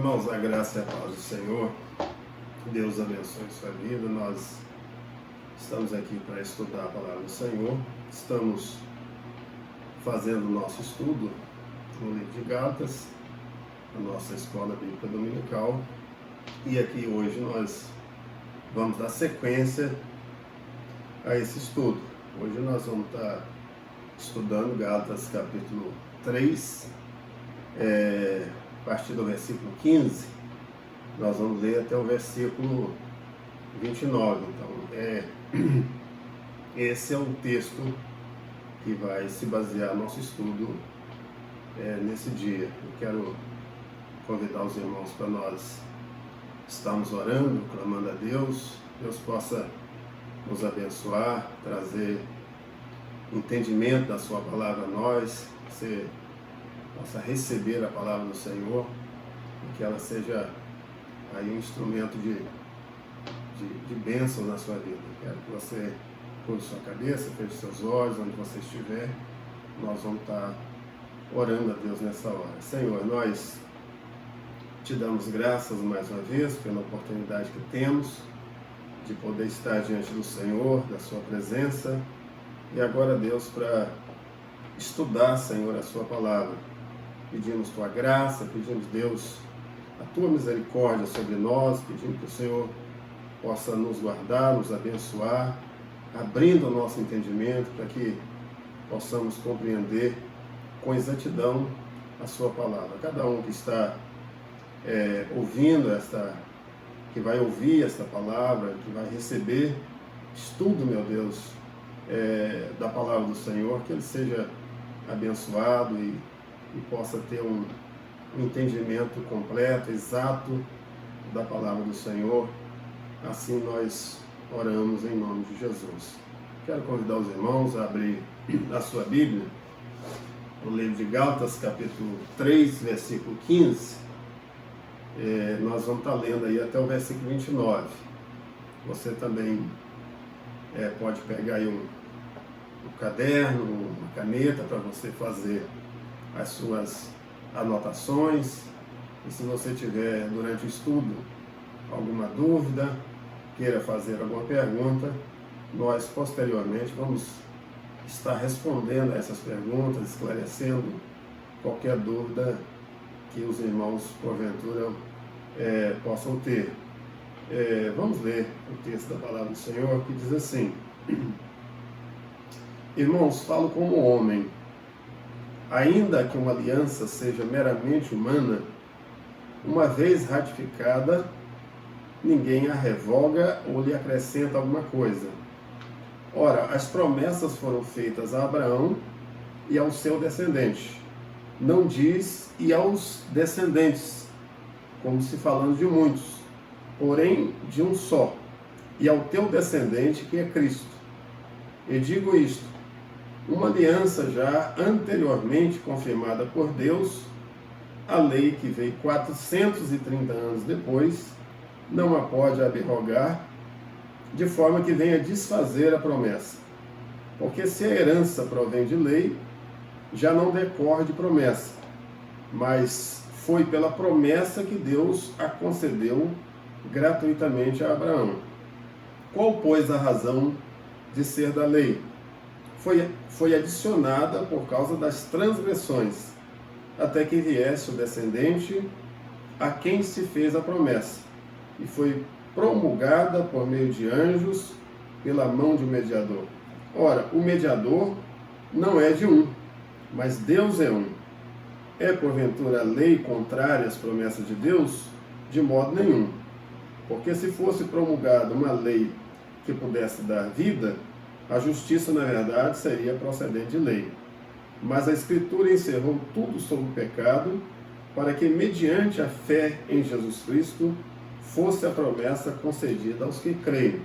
Irmãos, a graça e a paz do Senhor, Deus abençoe sua vida. Nós estamos aqui para estudar a palavra do Senhor, estamos fazendo o nosso estudo no livro de Gálatas, a nossa escola bíblica dominical, e aqui hoje nós vamos dar sequência a esse estudo. Hoje nós vamos estar estudando Gálatas capítulo 3, a partir do versículo 15, nós vamos ler até o versículo 29. Então, esse é o texto que vai se basear no nosso estudo nesse dia. Eu quero convidar os irmãos para nós estarmos orando, clamando a Deus. Deus possa nos abençoar, trazer entendimento da sua palavra a nós, você possa receber a palavra do Senhor e que ela seja aí um instrumento de bênção na sua vida. Quero que você curve sua cabeça, feche seus olhos, onde você estiver. Nós vamos estar orando a Deus nessa hora. Senhor, nós te damos graças mais uma vez pela oportunidade que temos de poder estar diante do Senhor, da sua presença, e agora, Deus, para estudar, Senhor, a sua palavra. Pedimos tua graça, pedimos, Deus, a tua misericórdia sobre nós, pedimos que o Senhor possa nos guardar, nos abençoar, abrindo o nosso entendimento para que possamos compreender com exatidão a sua palavra. Cada um que está ouvindo que vai ouvir esta palavra, que vai receber estudo, meu Deus, da palavra do Senhor, que ele seja abençoado e possa ter um entendimento completo, exato da palavra do Senhor. Assim nós oramos em nome de Jesus. Quero convidar os irmãos a abrir a sua Bíblia no livro de Gálatas, capítulo 3, versículo 15. Nós vamos estar lendo aí até o versículo 29. Você também pode pegar aí um caderno, uma caneta para você fazer as suas anotações, e se você tiver durante o estudo alguma dúvida, queira fazer alguma pergunta, nós posteriormente vamos estar respondendo a essas perguntas, esclarecendo qualquer dúvida que os irmãos porventura possam ter. Vamos ler o texto da palavra do Senhor, que diz assim: Irmãos, falo como homem. Ainda que uma aliança seja meramente humana, uma vez ratificada, ninguém a revoga ou lhe acrescenta alguma coisa. Ora, as promessas foram feitas a Abraão e ao seu descendente. Não diz e aos descendentes, como se falando de muitos, porém de um só, e ao teu descendente, que é Cristo. E digo isto: uma aliança já anteriormente confirmada por Deus, a lei que veio 430 anos depois, não a pode abrogar, de forma que venha desfazer a promessa. Porque se a herança provém de lei, já não decorre de promessa, mas foi pela promessa que Deus a concedeu gratuitamente a Abraão. Qual, pois, a razão de ser da lei? Foi adicionada por causa das transgressões, até que viesse o descendente a quem se fez a promessa, e foi promulgada por meio de anjos pela mão de um mediador. Ora, o mediador não é de um, mas Deus é um. É porventura a lei contrária às promessas de Deus? De modo nenhum. Porque se fosse promulgada uma lei que pudesse dar vida, a justiça, na verdade, seria procedente de lei. Mas a Escritura encerrou tudo sobre o pecado, para que, mediante a fé em Jesus Cristo, fosse a promessa concedida aos que creem.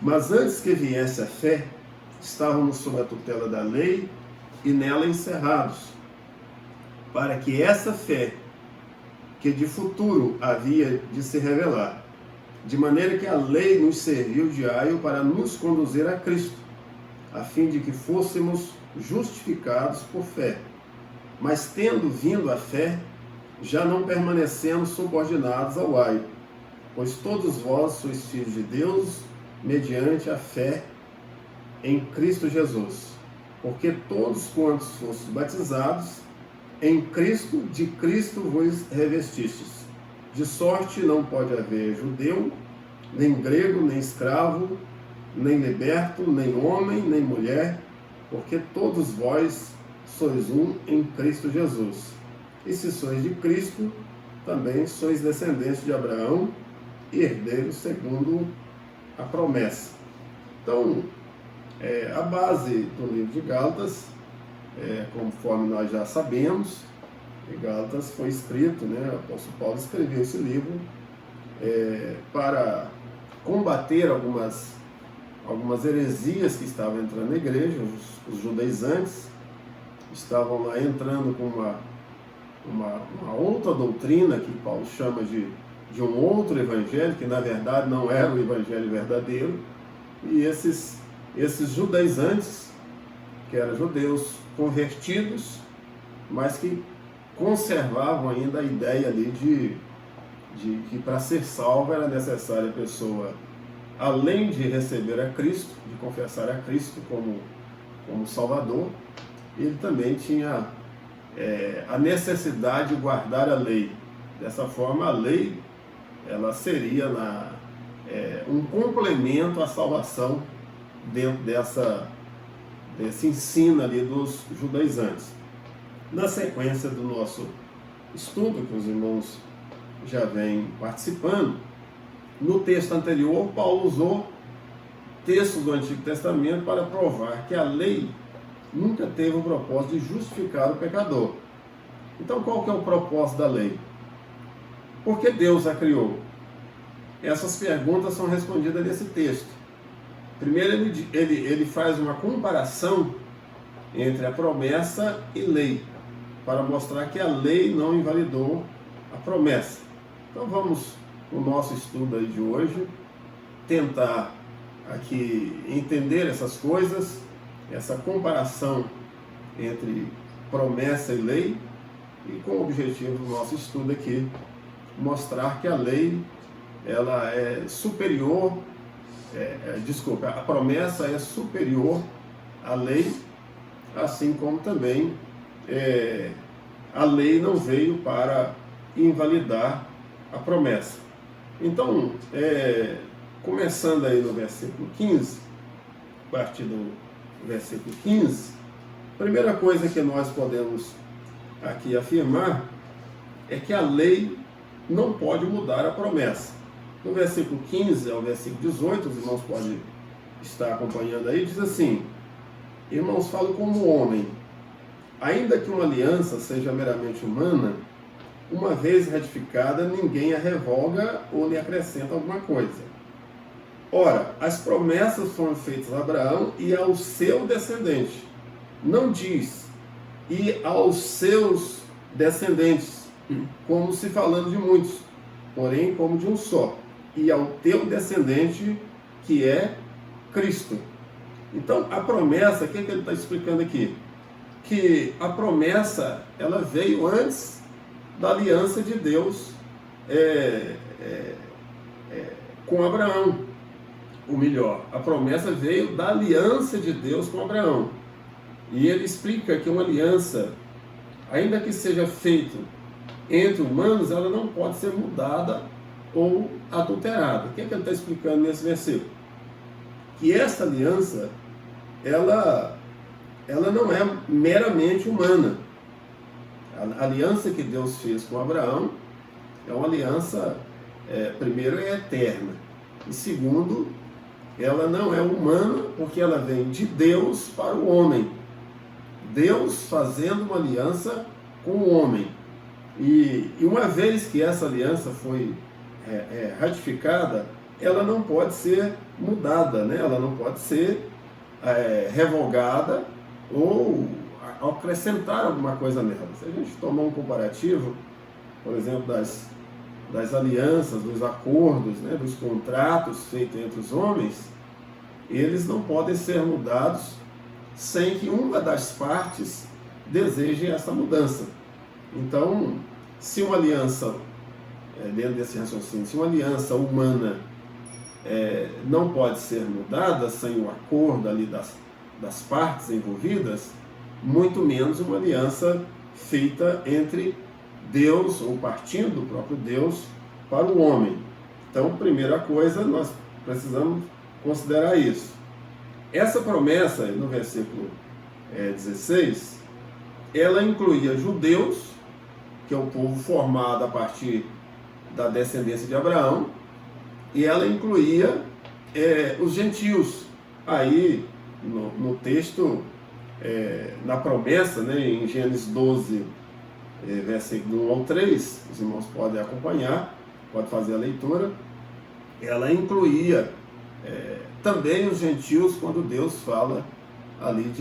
Mas antes que viesse a fé, estávamos sob a tutela da lei e nela encerrados, para que essa fé, que de futuro havia de se revelar, de maneira que a lei nos serviu de aio para nos conduzir a Cristo, a fim de que fôssemos justificados por fé. Mas tendo vindo a fé, já não permanecemos subordinados ao ai, pois todos vós sois filhos de Deus, mediante a fé em Cristo Jesus. Porque todos quantos fostes batizados, em Cristo, de Cristo vos revestistes. De sorte não pode haver judeu, nem grego, nem escravo, nem liberto, nem homem, nem mulher, porque todos vós sois um em Cristo Jesus. E se sois de Cristo, também sois descendentes de Abraão e herdeiros segundo a promessa. Então, a base do livro de Gálatas, conforme nós já sabemos, Gálatas foi escrito, o apóstolo Paulo escreveu esse livro para combater algumas heresias que estavam entrando na igreja. Os judaizantes estavam lá entrando com uma outra doutrina que Paulo chama de um outro evangelho, que na verdade não era o evangelho verdadeiro, e esses judaizantes, que eram judeus convertidos, mas que conservavam ainda a ideia ali de que para ser salvo era necessária a pessoa, além de receber a Cristo, de confessar a Cristo como Salvador, ele também tinha a necessidade de guardar a lei. Dessa forma, a lei ela seria um complemento à salvação dentro desse ensino ali dos judaizantes. Na sequência do nosso estudo, que os irmãos já vêm participando, no texto anterior, Paulo usou textos do Antigo Testamento para provar que a lei nunca teve o propósito de justificar o pecador. Então, qual que é o propósito da lei? Por que Deus a criou? Essas perguntas são respondidas nesse texto. Primeiro, ele faz uma comparação entre a promessa e lei, para mostrar que a lei não invalidou a promessa. Então vamos, no nosso estudo aí de hoje, tentar aqui entender essas coisas, essa comparação entre promessa e lei, e com o objetivo do nosso estudo aqui, mostrar que a lei ela é superior, a promessa é superior à lei, assim como também a lei não veio para invalidar a promessa. Então, começando aí no versículo 15, a partir do versículo 15, a primeira coisa que nós podemos aqui afirmar é que a lei não pode mudar a promessa. No versículo 15 ao versículo 18, os irmãos podem estar acompanhando aí, diz assim: irmãos, falo como homem, ainda que uma aliança seja meramente humana, uma vez ratificada, ninguém a revoga ou lhe acrescenta alguma coisa. Ora, as promessas foram feitas a Abraão e ao seu descendente. Não diz, e aos seus descendentes, como se falando de muitos, porém como de um só, e ao teu descendente, que é Cristo. Então, a promessa, o que ele está explicando aqui? Que a promessa, ela veio antes da aliança de Deus com Abraão. Ou melhor, a promessa veio da aliança de Deus com Abraão. E ele explica que uma aliança, ainda que seja feita entre humanos, ela não pode ser mudada ou adulterada. O que ele está explicando nesse versículo? Que essa aliança, ela não é meramente humana. A aliança que Deus fez com Abraão é uma aliança, primeiro, é eterna. E segundo, ela não é humana, porque ela vem de Deus para o homem. Deus fazendo uma aliança com o homem. E uma vez que essa aliança foi ratificada, ela não pode ser mudada, ela não pode ser revogada ou acrescentar alguma coisa nela. Se a gente tomar um comparativo, por exemplo, das alianças, dos acordos, dos contratos feitos entre os homens, eles não podem ser mudados sem que uma das partes deseje essa mudança. Então, se uma aliança, dentro desse raciocínio, se uma aliança humana não pode ser mudada sem o acordo ali das partes envolvidas, muito menos uma aliança feita entre Deus, ou partindo do próprio Deus, para o homem. Então, primeira coisa, nós precisamos considerar isso. Essa promessa, no versículo 16, ela incluía judeus, que é o povo formado a partir da descendência de Abraão, e ela incluía os gentios. Aí, no texto, na promessa, né, em Gênesis 12, versículo 1 ao 3, os irmãos podem acompanhar, podem fazer a leitura, ela incluía também os gentios, quando Deus fala ali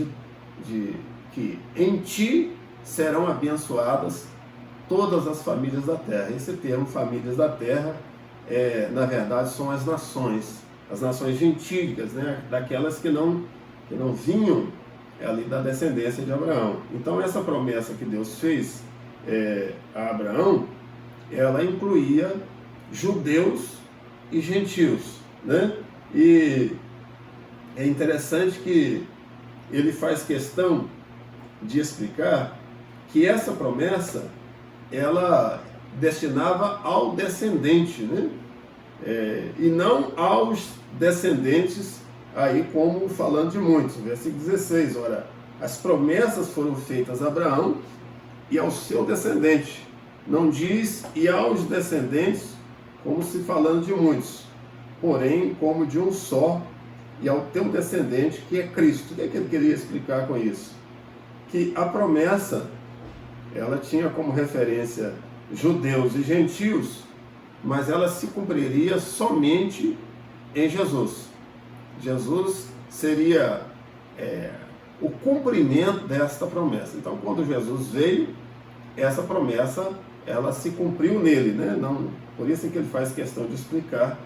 de que em ti serão abençoadas todas as famílias da terra. Esse termo, famílias da terra, na verdade são as nações gentílicas, né? Daquelas que não vinham ali da descendência de Abraão. Então essa promessa que Deus fez a Abraão, ela incluía judeus e gentios, né? E é interessante que ele faz questão de explicar que essa promessa ela destinava ao descendente, né? E não aos descendentes, aí como falando de muitos. Versículo 16, ora, as promessas foram feitas a Abraão e ao seu descendente. Não diz e aos descendentes, como se falando de muitos, porém como de um só, e ao teu descendente, que é Cristo. O que é que ele queria explicar com isso? Que a promessa, ela tinha como referência judeus e gentios, mas ela se cumpriria somente em Jesus. Jesus seria o cumprimento desta promessa. Então, quando Jesus veio, essa promessa, ela se cumpriu nele, né? Não, por isso é que ele faz questão de explicar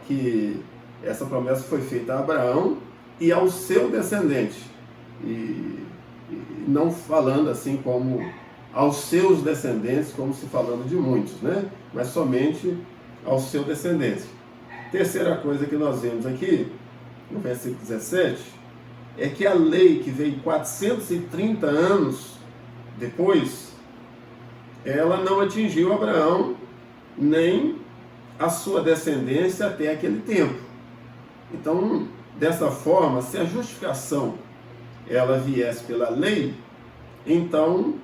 que essa promessa foi feita a Abraão e ao seu descendente, e não falando assim como aos seus descendentes, como se falando de muitos, né? Mas somente ao seu descendente. Terceira coisa que nós vemos aqui, no versículo 17, é que a lei que veio 430 anos depois, ela não atingiu Abraão, nem a sua descendência até aquele tempo. Então, dessa forma, se a justificação ela viesse pela lei, então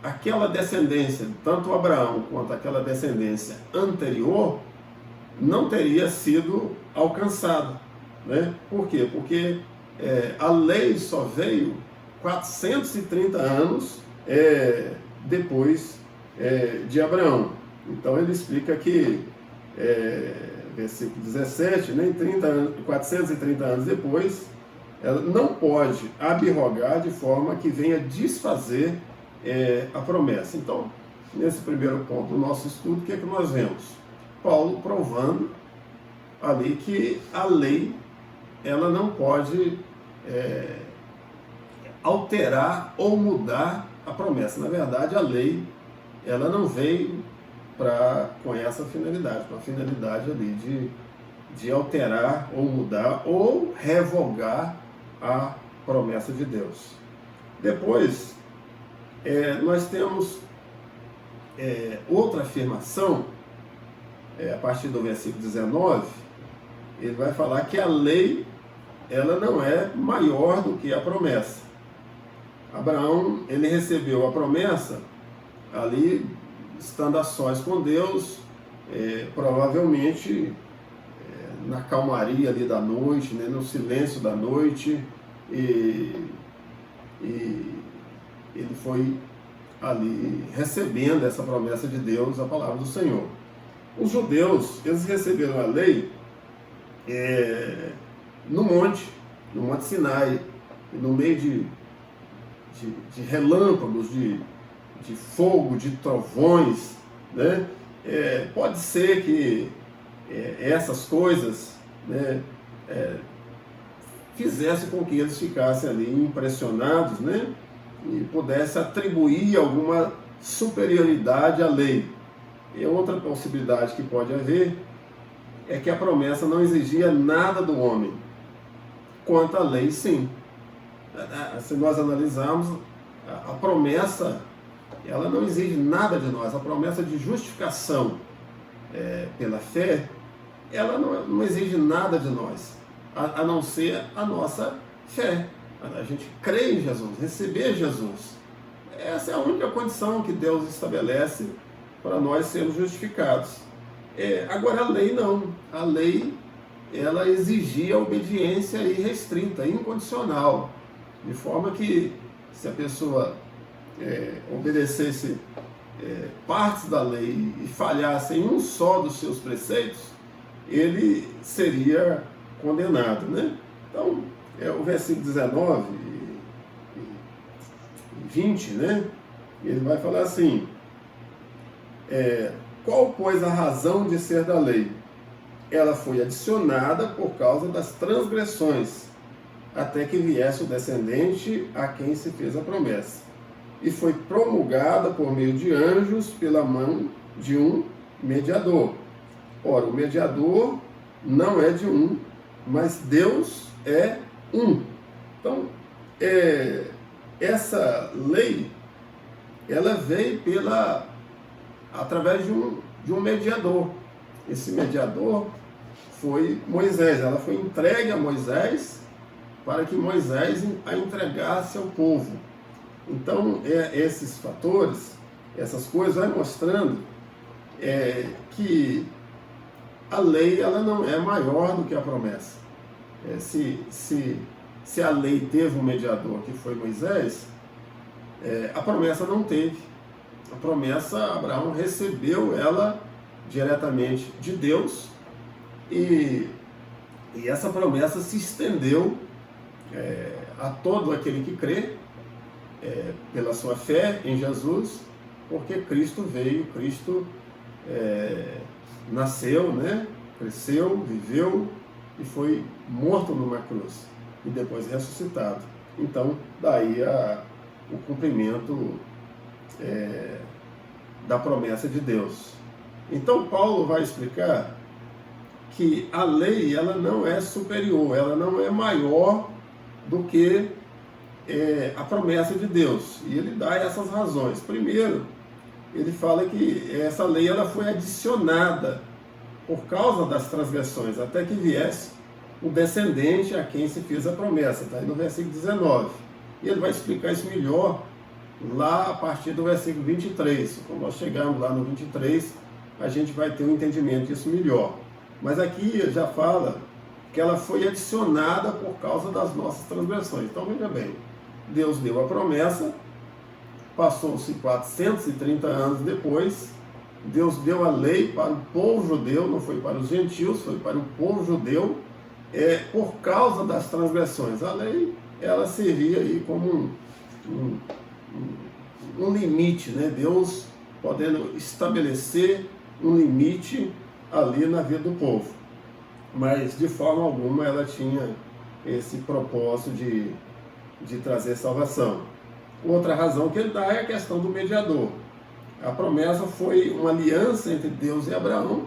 aquela descendência, tanto Abraão quanto aquela descendência anterior, não teria sido alcançada, né? Por quê? Porque a lei só veio 430 anos depois de Abraão. Então ele explica que versículo 17, né, 430 anos depois, ela não pode abrogar de forma que venha desfazer a promessa. Então, nesse primeiro ponto do nosso estudo, o que é que nós vemos? Paulo provando ali que a lei, ela não pode alterar ou mudar a promessa. Na verdade, a lei, ela não veio com essa finalidade, com a finalidade ali de alterar ou mudar ou revogar a promessa de Deus. Depois, nós temos outra afirmação, a partir do versículo 19, ele vai falar que a lei, ela não é maior do que a promessa. Abraão, ele recebeu a promessa ali, estando a sós com Deus, provavelmente na calmaria ali da noite, né, no silêncio da noite, e ele foi ali recebendo essa promessa de Deus, a palavra do Senhor. Os judeus, eles receberam a lei no Monte Sinai, no meio de relâmpagos, de fogo, de trovões, né? Pode ser que essas coisas, né, fizessem com que eles ficassem ali impressionados, né, e pudesse atribuir alguma superioridade à lei. E outra possibilidade que pode haver é que a promessa não exigia nada do homem, quanto à lei, sim. Se nós analisarmos, a promessa, ela não exige nada de nós. A promessa de justificação pela fé, ela não exige nada de nós, a não ser a nossa fé. A gente crê em Jesus, receber Jesus. Essa é a única condição que Deus estabelece para nós sermos justificados. Agora a lei não. A lei, ela exigia obediência irrestrita, incondicional, de forma que se a pessoa obedecesse partes da lei e falhasse em um só dos seus preceitos, ele seria condenado, né? Então, o versículo 19 e 20, né? Ele vai falar assim: qual, pois, a razão de ser da lei? Ela foi adicionada por causa das transgressões, até que viesse o descendente a quem se fez a promessa. E foi promulgada por meio de anjos pela mão de um mediador. Ora, o mediador não é de um, mas Deus é um. Então, essa lei, ela veio através de um mediador. Esse mediador foi Moisés. Ela foi entregue a Moisés para que Moisés a entregasse ao povo. Então, esses fatores, essas coisas, vai mostrando que a lei, ela não é maior do que a promessa. Se a lei teve um mediador, que foi Moisés, a promessa não teve. A promessa, Abraão recebeu ela diretamente de Deus, e essa promessa se estendeu a todo aquele que crê, pela sua fé em Jesus, porque Cristo veio, Cristo nasceu, né? Cresceu, viveu e foi morto numa cruz e depois ressuscitado. Então, daí o cumprimento da promessa de Deus. Então, Paulo vai explicar que a lei, ela não é superior, ela não é maior do que a promessa de Deus. E ele dá essas razões. Primeiro, ele fala que essa lei, ela foi adicionada por causa das transgressões, até que viesse o descendente a quem se fez a promessa. Está aí no versículo 19. E ele vai explicar isso melhor lá a partir do versículo 23. Quando nós chegarmos lá no 23, a gente vai ter um entendimento disso melhor. Mas aqui já fala que ela foi adicionada por causa das nossas transgressões. Então, veja bem, Deus deu a promessa, passou-se 430 anos depois, Deus deu a lei para o povo judeu, não foi para os gentios, foi para o povo judeu, por causa das transgressões. A lei, ela servia aí como um limite, né? Deus podendo estabelecer um limite ali na vida do povo. Mas, de forma alguma, ela tinha esse propósito de trazer salvação. Outra razão que ele dá é a questão do mediador. A promessa foi uma aliança entre Deus e Abraão,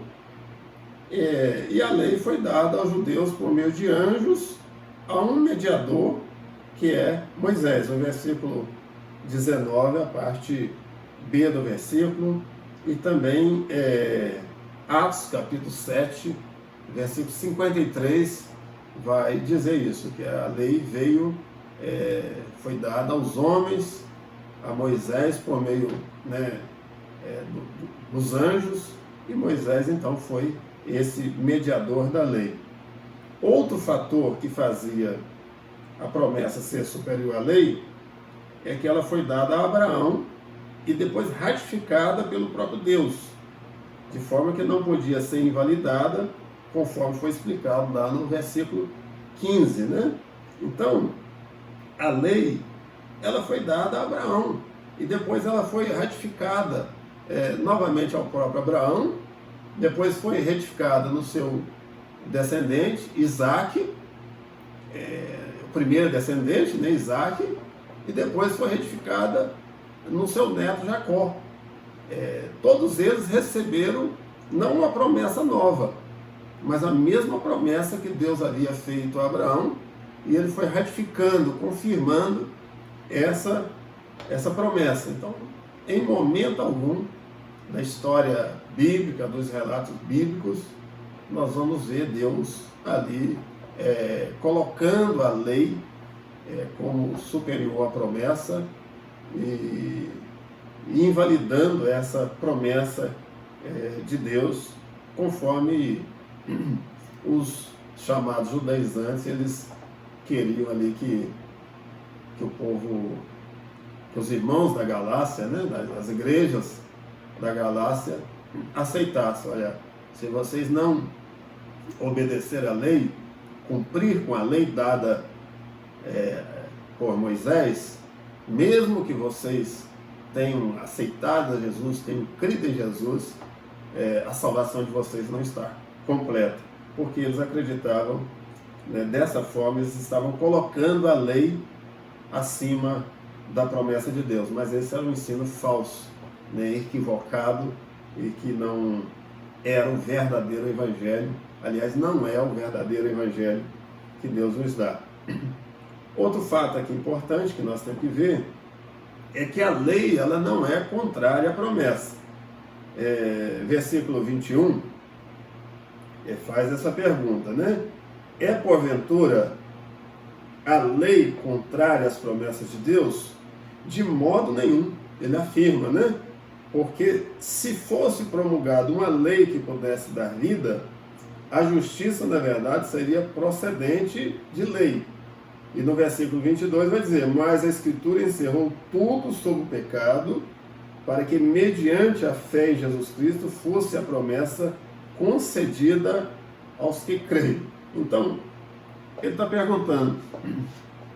e a lei foi dada aos judeus por meio de anjos a um mediador, que é Moisés. No versículo 19, a parte B do versículo, e também Atos, capítulo 7, versículo 53, vai dizer isso, que a lei veio, foi dada aos homens, a Moisés por meio, né, dos anjos, e Moisés então foi esse mediador da lei. Outro fator que fazia a promessa ser superior à lei é que ela foi dada a Abraão e depois ratificada pelo próprio Deus, de forma que não podia ser invalidada, conforme foi explicado lá no versículo 15, né? Então, a lei, ela foi dada a Abraão, e depois ela foi ratificada novamente ao próprio Abraão, depois foi retificada no seu descendente, Isaac, o primeiro descendente, né, Isaac, e depois foi retificada no seu neto Jacó. todos eles receberam não uma promessa nova, mas a mesma promessa que Deus havia feito a Abraão, e ele foi ratificando, confirmando essa promessa. Então, em momento algum da história bíblica, dos relatos bíblicos, nós vamos ver Deus ali colocando a lei como superior à promessa e invalidando essa promessa de Deus, conforme os chamados judaizantes, eles queriam ali que o povo, que os irmãos da Galácia, né, das igrejas da Galácia, aceitassem. Olha, se vocês não obedecerem à lei, cumprir com a lei dada por Moisés, mesmo que vocês tenham aceitado a Jesus, tenham crido em Jesus, a salvação de vocês não está completa, porque eles acreditavam, dessa forma eles estavam colocando a lei acima da promessa de Deus, mas esse era um ensino falso, equivocado, e que não era o verdadeiro evangelho. Aliás, não é o verdadeiro evangelho que Deus nos dá. Outro fato aqui importante que nós temos que ver é que a lei, ela não é contrária à promessa. Versículo 21 faz essa pergunta, né? É porventura a lei contrária às promessas de Deus? De modo nenhum, ele afirma, né? Porque se fosse promulgada uma lei que pudesse dar vida, a justiça, na verdade, seria procedente de lei. E no versículo 22 vai dizer: mas a Escritura encerrou tudo sobre o pecado, para que mediante a fé em Jesus Cristo fosse a promessa concedida aos que creem. Então, ele está perguntando,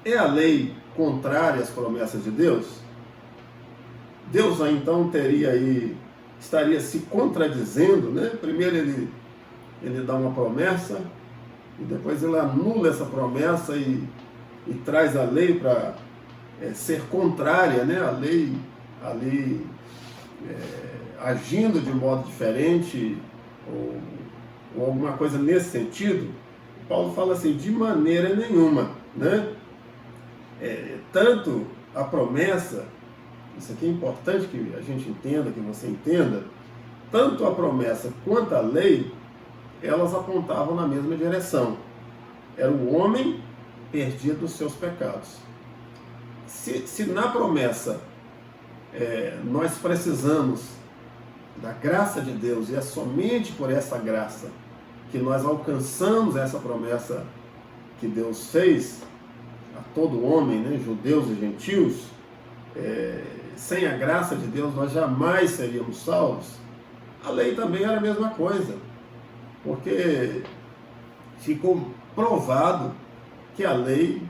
é a lei contrária às promessas de Deus? Deus então estaria se contradizendo, né? Primeiro ele dá uma promessa, e depois ele anula essa promessa e traz a lei para ser contrária, né? A lei ali agindo de modo diferente, ou alguma coisa nesse sentido. Paulo fala assim, de maneira nenhuma, né? Tanto a promessa, isso aqui é importante que a gente entenda, que você entenda, tanto a promessa quanto a lei, elas apontavam na mesma direção. Era o homem perdido dos seus pecados. Se na promessa nós precisamos da graça de Deus, e é somente por essa graça que nós alcançamos essa promessa que Deus fez a todo homem, né, judeus e gentios, sem a graça de Deus nós jamais seríamos salvos. A lei também era a mesma coisa, porque ficou provado que a lei,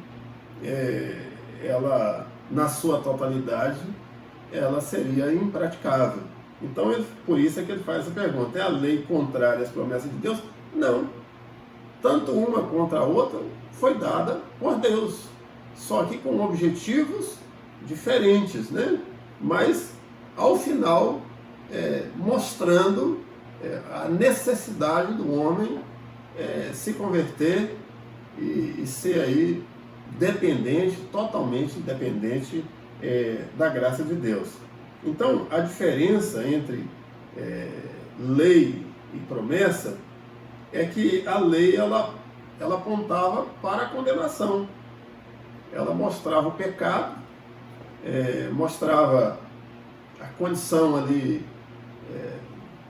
ela, na sua totalidade, ela seria impraticável. Então, por isso é que ele faz essa pergunta: é a lei contrária às promessas de Deus? Não. Tanto uma quanto a outra foi dada por Deus, só que com objetivos diferentes, né? Mas, ao final, mostrando a necessidade do homem se converter e ser aí dependente, totalmente dependente da graça de Deus. Então, a diferença entre lei e promessa é que a lei ela apontava para a condenação. Ela mostrava o pecado, mostrava a condição ali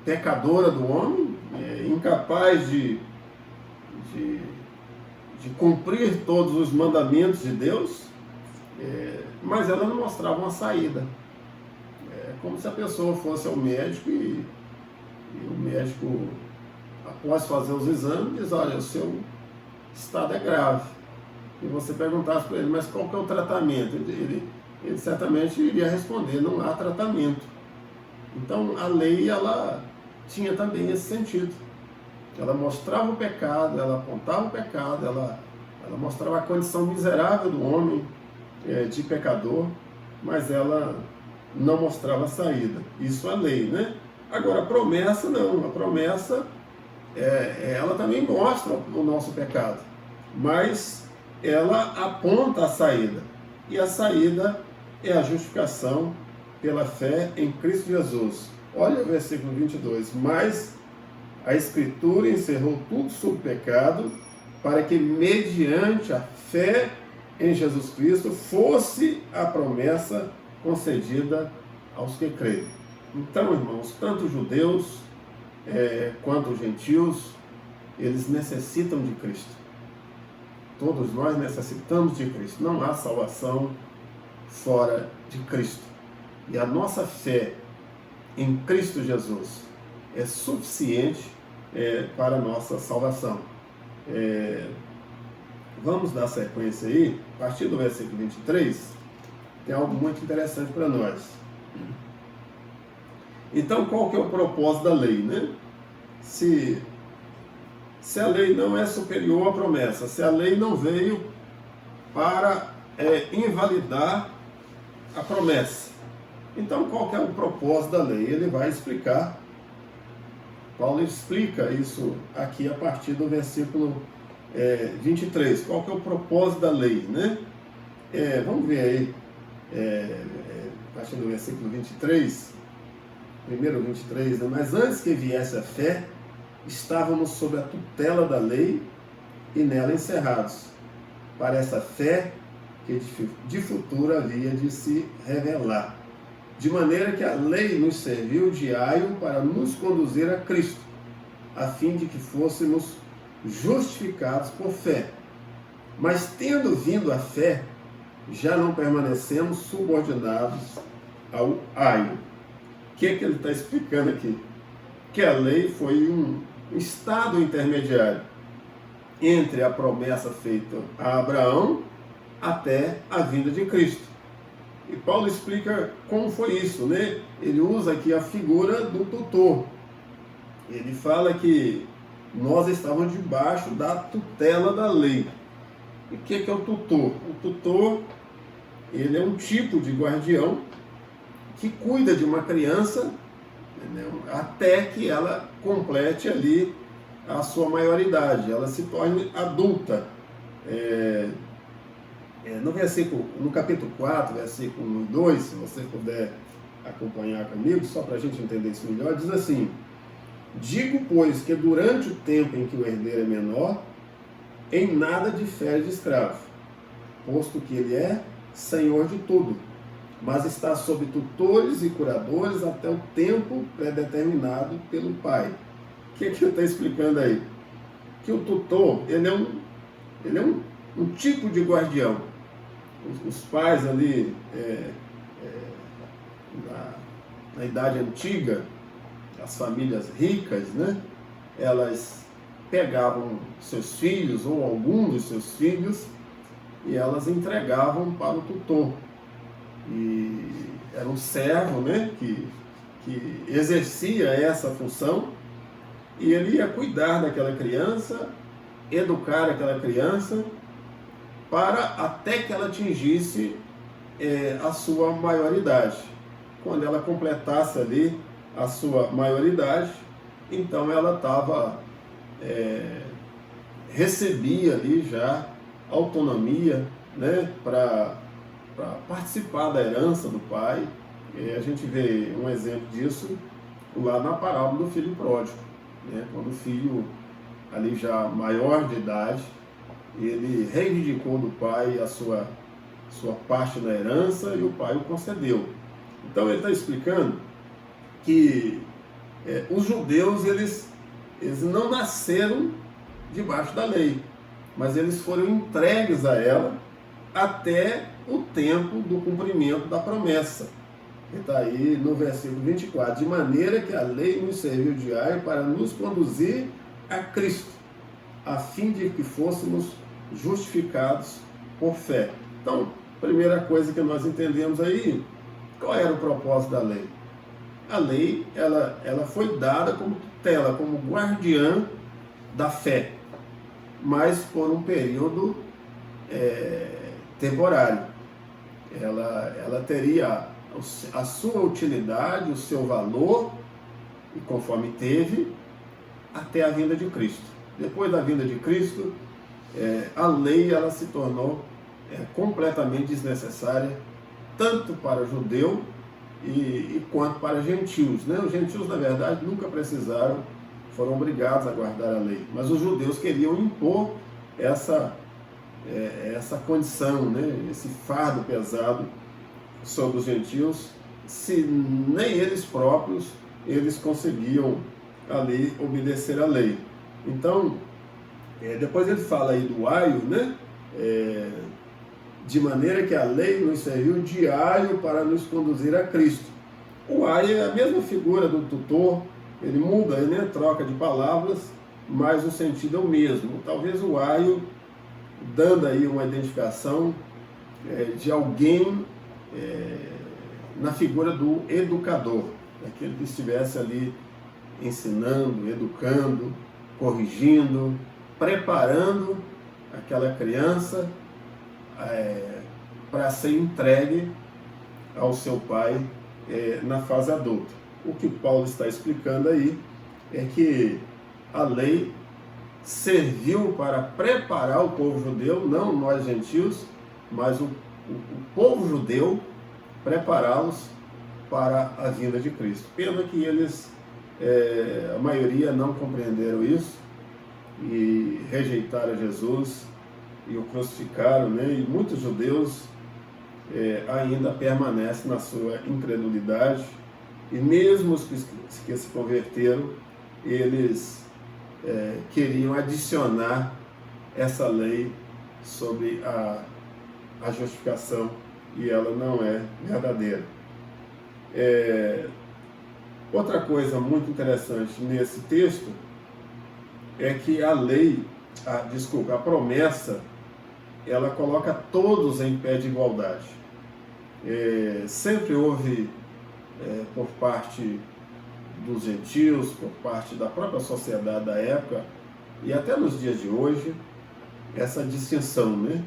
pecadora do homem, incapaz de cumprir todos os mandamentos de Deus, mas ela não mostrava uma saída. Como se a pessoa fosse ao médico e o médico, após fazer os exames, diz: olha, o seu estado é grave. E você perguntasse para ele: mas qual que é o tratamento? Ele certamente iria responder: não há tratamento. Então a lei, ela tinha também esse sentido. Ela mostrava o pecado, ela apontava o pecado, ela mostrava a condição miserável do homem, de pecador, mas ela não mostrava saída. Isso é a lei, né? Agora, a promessa não. A promessa, ela também mostra o nosso pecado, mas ela aponta a saída. E a saída é a justificação pela fé em Cristo Jesus. Olha o versículo 22. Mas a Escritura encerrou tudo sob pecado, para que mediante a fé em Jesus Cristo fosse a promessa concedida aos que creem. Então, irmãos, tanto judeus quanto gentios, eles necessitam de Cristo. Todos nós necessitamos de Cristo. Não há salvação fora de Cristo. E a nossa fé em Cristo Jesus é suficiente para a nossa salvação. Vamos dar sequência aí, a partir do versículo 23, tem algo muito interessante para nós. Então, qual que é o propósito da lei, né? Se a lei não é superior à promessa, se a lei não veio para invalidar a promessa, então qual que é o propósito da lei? Ele vai explicar. Paulo explica isso aqui a partir do versículo 23. Qual que é o propósito da lei, né? Vamos ver aí, a partir do versículo 23, primeiro 23, né? Mas antes que viesse a fé, estávamos sob a tutela da lei e nela encerrados, para essa fé que de futuro havia de se revelar. De maneira que a lei nos serviu de aio para nos conduzir a Cristo, a fim de que fôssemos justificados por fé. Mas tendo vindo a fé, já não permanecemos subordinados ao aio. O que ele está explicando aqui? Que a lei foi um estado intermediário entre a promessa feita a Abraão até a vinda de Cristo. E Paulo explica como foi isso, né? Ele usa aqui a figura do tutor. Ele fala que nós estávamos debaixo da tutela da lei. E o que é o tutor? O tutor, ele é um tipo de guardião que cuida de uma criança, entendeu? Até que ela complete ali a sua maioridade, ela se torne adulta. No capítulo 4, versículo 1 e 2, se você puder acompanhar comigo, só para a gente entender isso melhor, diz assim: digo, pois, que durante o tempo em que o herdeiro é menor, em nada difere de escravo, posto que ele é senhor de tudo, mas está sob tutores e curadores até o tempo predeterminado pelo pai. O que ele está explicando aí? Que o tutor, ele é um tipo de guardião. Os pais ali, na Idade Antiga, as famílias ricas, né, elas pegavam seus filhos, ou algum dos seus filhos, e elas entregavam para o tutor. E era um servo, né, que exercia essa função, e ele ia cuidar daquela criança, educar aquela criança, para até que ela atingisse a sua maioridade. Quando ela completasse ali a sua maioridade, então ela recebia ali já autonomia, né, para participar da herança do pai. A gente vê um exemplo disso lá na parábola do filho pródigo, né, quando o filho ali já maior de idade, ele reivindicou do pai a sua parte da herança e o pai o concedeu. Então ele está explicando que os judeus eles não nasceram debaixo da lei, mas eles foram entregues a ela até o tempo do cumprimento da promessa. Está aí no versículo 24: de maneira que a lei nos serviu de aio para nos conduzir a Cristo, a fim de que fôssemos justificados por fé. Então, primeira coisa que nós entendemos aí, qual era o propósito da lei? A lei, ela foi dada como tutela, como guardiã da fé, mas por um período temporário. Ela teria a sua utilidade, o seu valor, e conforme teve, até a vinda de Cristo. Depois da vinda de Cristo, a lei ela se tornou completamente desnecessária, tanto para judeu e quanto para gentios, né? Os gentios, na verdade, nunca precisaram, foram obrigados a guardar a lei, mas os judeus queriam impor essa condição, né? Esse fardo pesado sobre os gentios, se nem eles próprios eles conseguiam ali obedecer à lei. Então, depois ele fala aí do aio, né? De maneira que a lei nos serviu de aio para nos conduzir a Cristo. O aio é a mesma figura do tutor, ele muda, né? Troca de palavras, mas o sentido é o mesmo. Talvez o aio dando aí uma identificação de alguém na figura do educador, aquele que estivesse ali ensinando, educando, corrigindo, preparando aquela criança para ser entregue ao seu pai na fase adulta. O que Paulo está explicando aí é que a lei serviu para preparar o povo judeu, não nós gentios, mas o povo judeu, prepará-los para a vinda de Cristo. Pena que eles, a maioria, não compreenderam isso e rejeitaram Jesus e o crucificaram, né? E muitos judeus ainda permanecem na sua incredulidade, e mesmo os que se converteram, eles queriam adicionar essa lei sobre a justificação, e ela não é verdadeira. Outra coisa muito interessante nesse texto é que a lei, a promessa, ela coloca todos em pé de igualdade. Sempre houve, por parte dos gentios, por parte da própria sociedade da época, e até nos dias de hoje, essa distinção, né?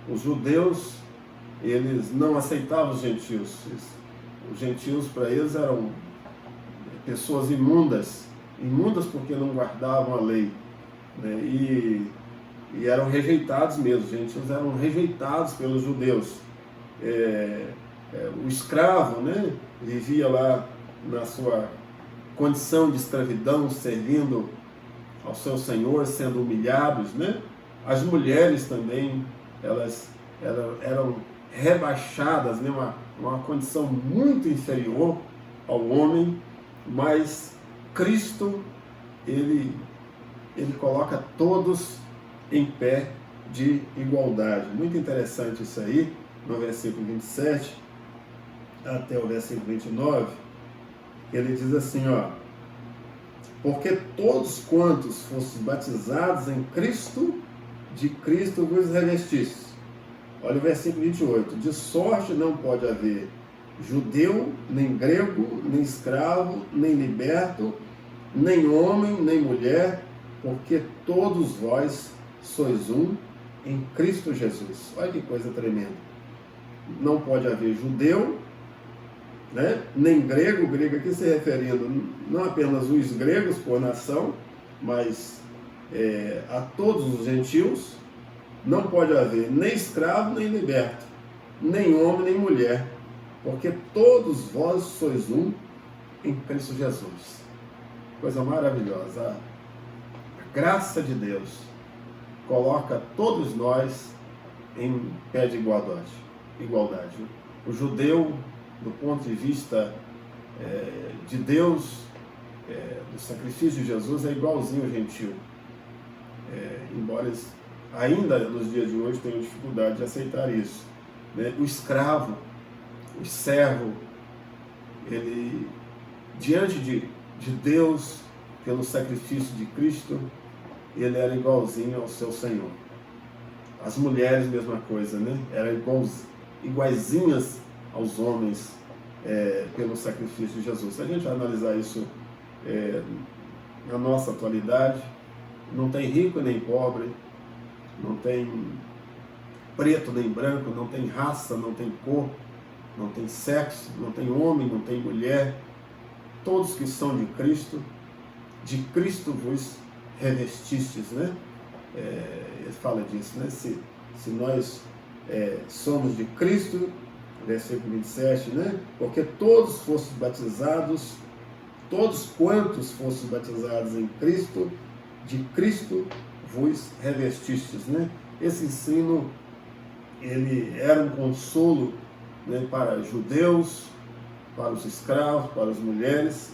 Os judeus, eles não aceitavam os gentios. Os gentios, para eles, eram pessoas imundas porque não guardavam a lei, né? E eram rejeitados mesmo. Os gentios eram rejeitados pelos judeus. O escravo, né, vivia lá na sua condição de escravidão, servindo ao seu senhor, sendo humilhados, né? As mulheres também, elas eram rebaixadas, né? Uma condição muito inferior ao homem, mas Cristo, ele coloca todos em pé de igualdade. Muito interessante isso aí, no versículo 27 até o versículo 29, ele diz assim, porque todos quantos fostes batizados em Cristo, de Cristo vos revestistes. Olha o versículo 28, de sorte não pode haver judeu, nem grego, nem escravo, nem liberto, nem homem, nem mulher, porque todos vós sois um em Cristo Jesus. Olha que coisa tremenda. Não pode haver judeu, né? Nem grego aqui se referindo não apenas os gregos por nação, mas a todos os gentios. Não pode haver nem escravo, nem liberto, nem homem, nem mulher, porque todos vós sois um em Cristo Jesus. Coisa maravilhosa. A graça de Deus coloca todos nós em pé de igualdade. O judeu, do ponto de vista de Deus, do sacrifício de Jesus, é igualzinho ao gentio. Embora eles ainda nos dias de hoje tenham dificuldade de aceitar isso, né? O escravo, o servo, ele, diante de Deus, pelo sacrifício de Cristo, ele era igualzinho ao seu Senhor. As mulheres, mesma coisa, né? Eram iguaizinhas aos homens pelo sacrifício de Jesus. Se a gente analisar isso na nossa atualidade, não tem rico nem pobre, não tem preto nem branco, não tem raça, não tem cor, não tem sexo, não tem homem, não tem mulher, todos que são de Cristo vos revestistes, né? Ele fala disso, né? Se nós somos de Cristo, versículo 27, né? Porque todos fostes batizados, todos quantos fostes batizados em Cristo, de Cristo vos revestistes, né? Esse ensino, ele era um consolo, né, para judeus, para os escravos, para as mulheres,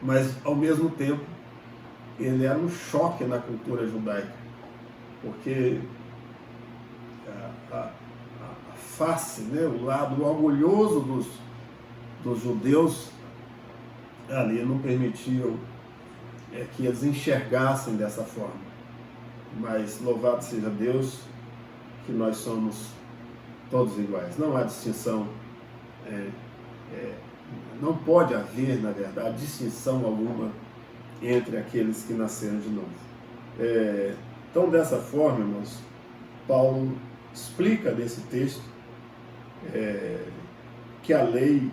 mas ao mesmo tempo ele era um choque na cultura judaica, porque a face, né, o lado orgulhoso dos judeus ali não permitiam que eles enxergassem dessa forma. Mas louvado seja Deus que nós somos todos iguais. Não há distinção, não pode haver, na verdade, distinção alguma entre aqueles que nasceram de novo. Então, dessa forma, irmãos, Paulo explica nesse texto que a lei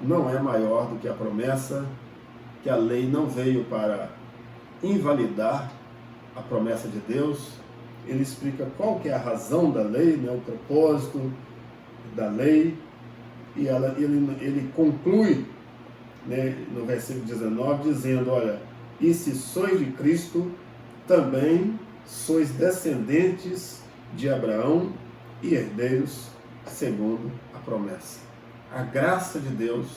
não é maior do que a promessa, que a lei não veio para invalidar a promessa de Deus. Ele explica qual que é a razão da lei, né, o propósito da lei, e ele conclui, né, no versículo 19, dizendo, olha, e se sois de Cristo, também sois descendentes de Abraão e herdeiros segundo a promessa. A graça de Deus,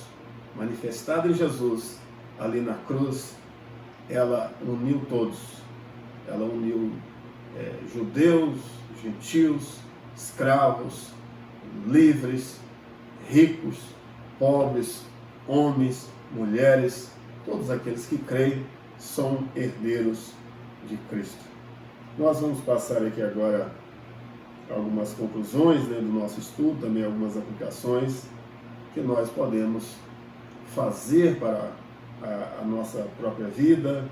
manifestada em Jesus, ali na cruz, ela uniu todos. Ela uniu judeus, gentios, escravos, livres, ricos, pobres, homens, mulheres, todos aqueles que creem são herdeiros de Cristo. Nós vamos passar aqui agora algumas conclusões, né, do nosso estudo, também algumas aplicações que nós podemos fazer para a nossa própria vida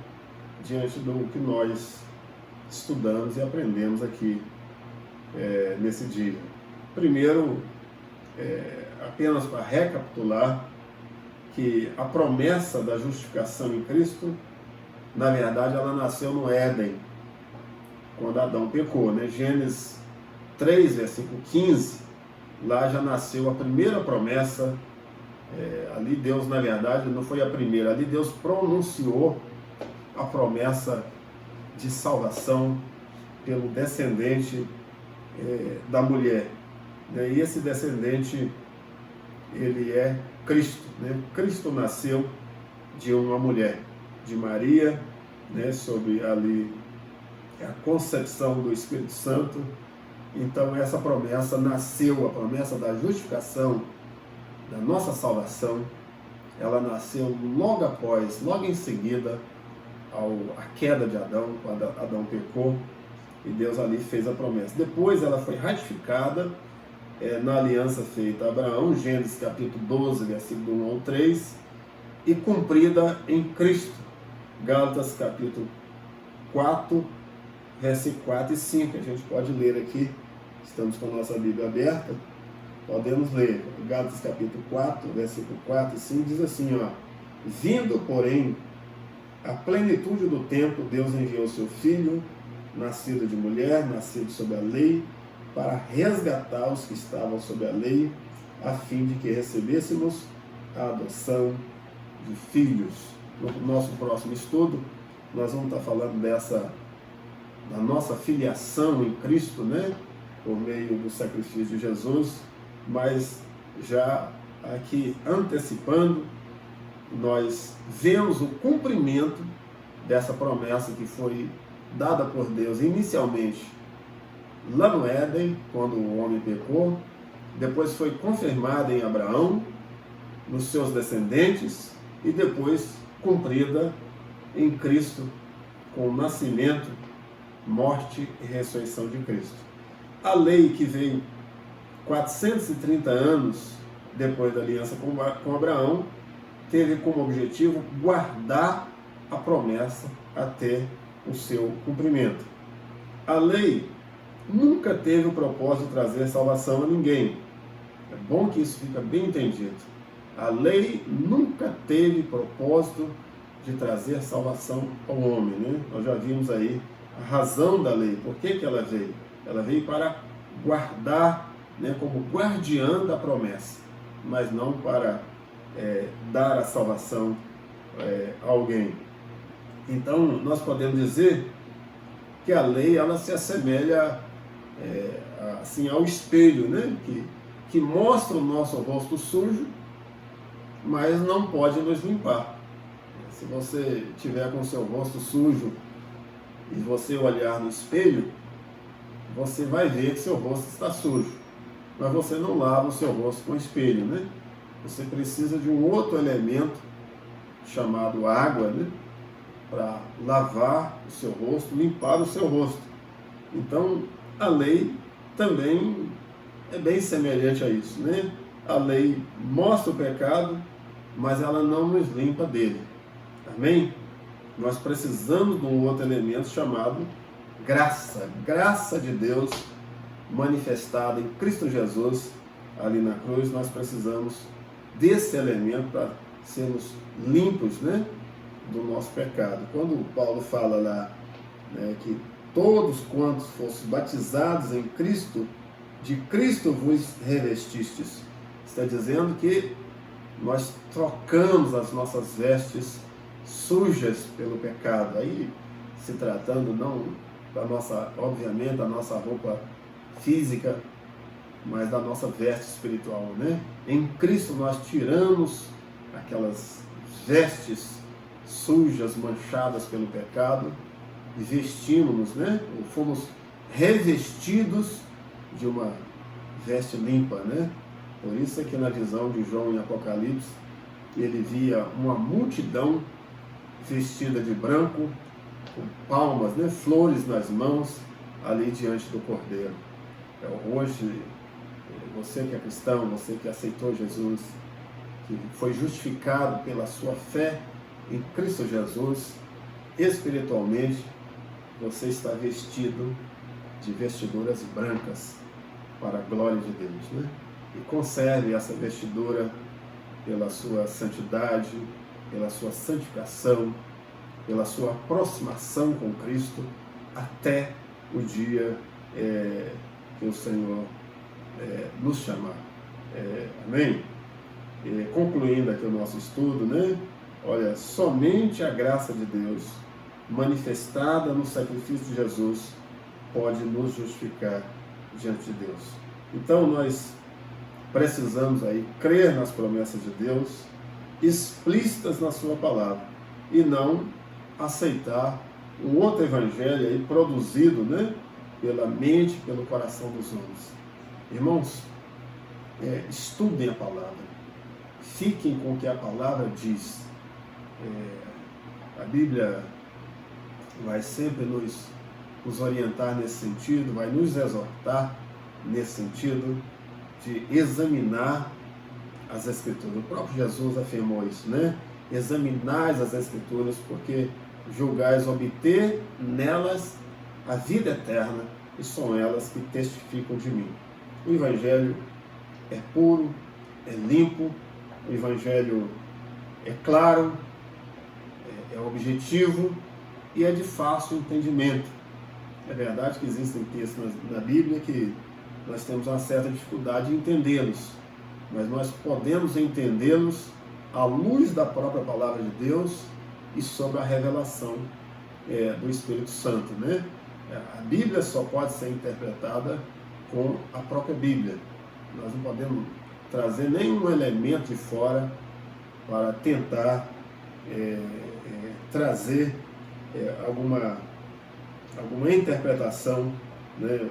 diante do que nós estudamos e aprendemos aqui nesse dia. Primeiro, apenas para recapitular, que a promessa da justificação em Cristo, na verdade, ela nasceu no Éden, quando Adão pecou, né? Gênesis 3, versículo 15, lá já nasceu a primeira promessa. Ali Deus, na verdade, não foi a primeira, ali Deus pronunciou a promessa de salvação pelo descendente da mulher, né? E esse descendente, ele é Cristo, né? Cristo nasceu de uma mulher, de Maria, né? Sobre ali a concepção do Espírito Santo. Então essa promessa nasceu, a promessa da justificação, da nossa salvação, ela nasceu logo após, logo em seguida a queda de Adão, quando Adão pecou, e Deus ali fez a promessa. Depois ela foi ratificada na aliança feita a Abraão, Gênesis capítulo 12, versículo 1 ao 3, e cumprida em Cristo, Gálatas capítulo 4, versículo 4 e 5, a gente pode ler aqui, estamos com a nossa Bíblia aberta, podemos ler, Gálatas capítulo 4, versículo 4 e 5, diz assim, ó, vindo, porém, a plenitude do tempo, Deus enviou seu Filho, nascido de mulher, nascido sob a lei, para resgatar os que estavam sob a lei, a fim de que recebêssemos a adoção de filhos. No nosso próximo estudo, nós vamos estar falando da nossa filiação em Cristo, né? Por meio do sacrifício de Jesus, mas já aqui antecipando, nós vemos o cumprimento dessa promessa que foi dada por Deus inicialmente lá no Éden, quando o homem pecou, depois foi confirmada em Abraão, nos seus descendentes, e depois cumprida em Cristo, com o nascimento, morte e ressurreição de Cristo. A lei que veio 430 anos depois da aliança com Abraão, teve como objetivo guardar a promessa até o seu cumprimento. A lei nunca teve o propósito de trazer salvação a ninguém. É bom que isso fica bem entendido. A lei nunca teve propósito de trazer salvação ao homem, né? Nós já vimos aí a razão da lei. Por que ela veio? Ela veio para guardar, né, como guardiã da promessa, mas não para dar a salvação a alguém. Então, nós podemos dizer que a lei, ela se assemelha assim ao espelho, né? Que mostra o nosso rosto sujo, mas não pode nos limpar. Se você tiver com o seu rosto sujo e você olhar no espelho, você vai ver que seu rosto está sujo, mas você não lava o seu rosto com o espelho, né? Você precisa de um outro elemento chamado água, né? Para lavar o seu rosto, limpar o seu rosto. Então, a lei também é bem semelhante a isso, né? A lei mostra o pecado, mas ela não nos limpa dele. Amém? Nós precisamos de um outro elemento chamado graça. Graça de Deus manifestada em Cristo Jesus ali na cruz. Nós precisamos desse elemento para sermos limpos, né, do nosso pecado. Quando Paulo fala lá, né, que todos quantos fossem batizados em Cristo, de Cristo vos revestistes, está dizendo que nós trocamos as nossas vestes sujas pelo pecado, aí se tratando não da nossa, obviamente, da nossa roupa física, mas da nossa veste espiritual, né? Em Cristo nós tiramos aquelas vestes sujas, manchadas pelo pecado, e vestimos-nos, né? Ou fomos revestidos de uma veste limpa, né? Por isso é que na visão de João em Apocalipse, ele via uma multidão vestida de branco, com palmas, né, flores nas mãos, ali diante do Cordeiro. Hoje, você que é cristão, você que aceitou Jesus, que foi justificado pela sua fé em Cristo Jesus, espiritualmente, você está vestido de vestiduras brancas para a glória de Deus, né? E conserve essa vestidura pela sua santidade, pela sua santificação, pela sua aproximação com Cristo, até o dia que o Senhor nos chamar. Amém? Concluindo aqui o nosso estudo, né? Olha, somente a graça de Deus, manifestada no sacrifício de Jesus, pode nos justificar diante de Deus. Então nós precisamos aí crer nas promessas de Deus, explícitas na sua palavra, e não aceitar um outro evangelho aí produzido, né, pela mente, pelo coração dos homens. Irmãos, estudem a palavra, fiquem com o que a palavra diz. A Bíblia vai sempre nos orientar nesse sentido, vai nos exortar nesse sentido de examinar as Escrituras. O próprio Jesus afirmou isso, né? Examinais as Escrituras, porque julgais obter nelas a vida eterna, e são elas que testificam de mim. O Evangelho é puro, é limpo, o Evangelho é claro, é objetivo e é de fácil entendimento. É verdade que existem textos na Bíblia que nós temos uma certa dificuldade de entendê-los, mas nós podemos entendê-los à luz da própria palavra de Deus e sob a revelação do Espírito Santo, né? A Bíblia só pode ser interpretada com a própria Bíblia. Nós não podemos trazer nenhum elemento de fora para tentar trazer alguma interpretação, né?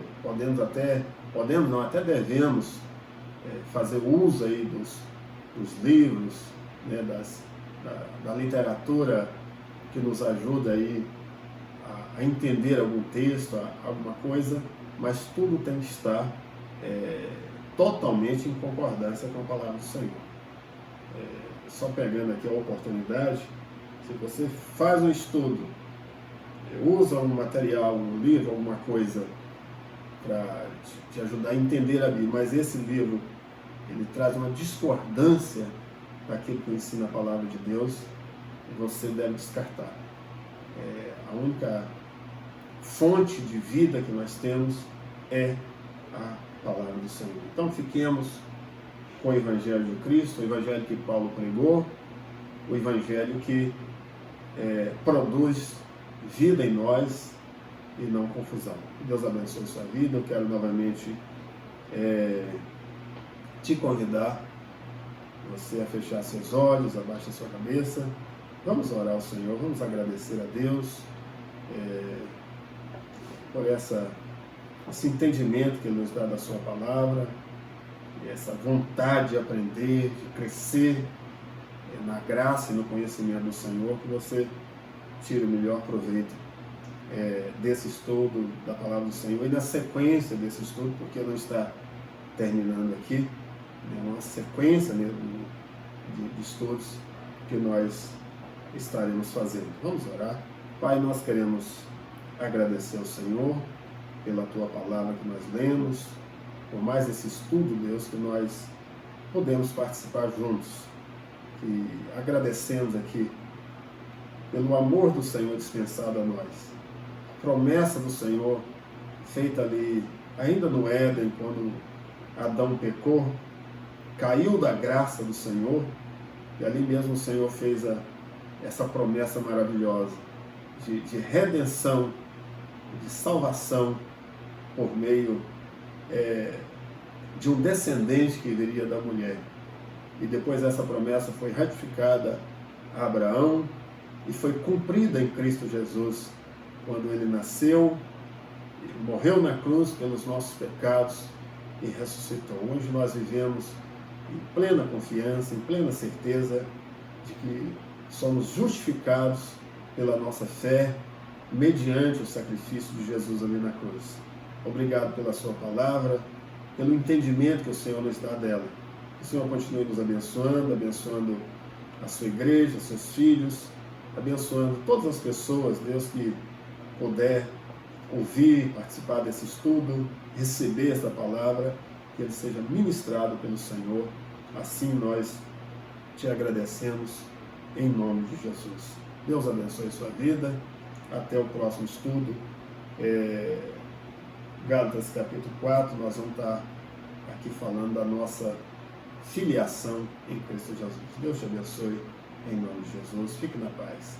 Até devemos fazer uso aí dos livros, né? da literatura que nos ajuda aí a entender algum texto, alguma coisa, mas tudo tem que estar totalmente em concordância com a palavra do Senhor. Só pegando aqui a oportunidade, se você faz um estudo, usa um material, um livro, alguma coisa para te ajudar a entender a Bíblia, mas esse livro ele traz uma discordância daquilo que ensina a palavra de Deus, você deve descartar. A única fonte de vida que nós temos é a palavra do Senhor. Então fiquemos com o Evangelho de Cristo, o Evangelho que Paulo pregou, o Evangelho que produz vida em nós e não confusão. Que Deus abençoe a sua vida. Eu quero novamente te convidar, você a fechar seus olhos, abaixar sua cabeça. Vamos orar ao Senhor, vamos agradecer a Deus por esse entendimento que Ele nos dá da sua palavra, essa vontade de aprender, de crescer na graça e no conhecimento do Senhor, que você tire o melhor proveito desse estudo da palavra do Senhor e na sequência desse estudo, porque não está terminando aqui, é uma sequência mesmo de estudos que nós estaremos fazendo. Vamos orar. Pai, nós queremos agradecer ao Senhor pela Tua palavra que nós lemos, por mais esse estudo, Deus, que nós podemos participar juntos. E agradecemos aqui pelo amor do Senhor dispensado a nós. Promessa do Senhor feita ali, ainda no Éden, quando Adão pecou, caiu da graça do Senhor, e ali mesmo o Senhor fez essa promessa maravilhosa de redenção, de salvação por meio de um descendente que viria da mulher. E depois essa promessa foi ratificada a Abraão e foi cumprida em Cristo Jesus, quando ele nasceu, morreu na cruz pelos nossos pecados e ressuscitou. Hoje nós vivemos em plena confiança, em plena certeza de que somos justificados pela nossa fé, mediante o sacrifício de Jesus ali na cruz. Obrigado pela sua palavra, pelo entendimento que o Senhor nos dá dela. Que o Senhor continue nos abençoando, abençoando a sua igreja, seus filhos, abençoando todas as pessoas, Deus, que puder ouvir, participar desse estudo, receber essa palavra, que ele seja ministrado pelo Senhor. Assim nós te agradecemos em nome de Jesus. Deus abençoe a sua vida. Até o próximo estudo. Gálatas capítulo 4, nós vamos estar aqui falando da nossa filiação em Cristo Jesus. Deus te abençoe em nome de Jesus. Fique na paz.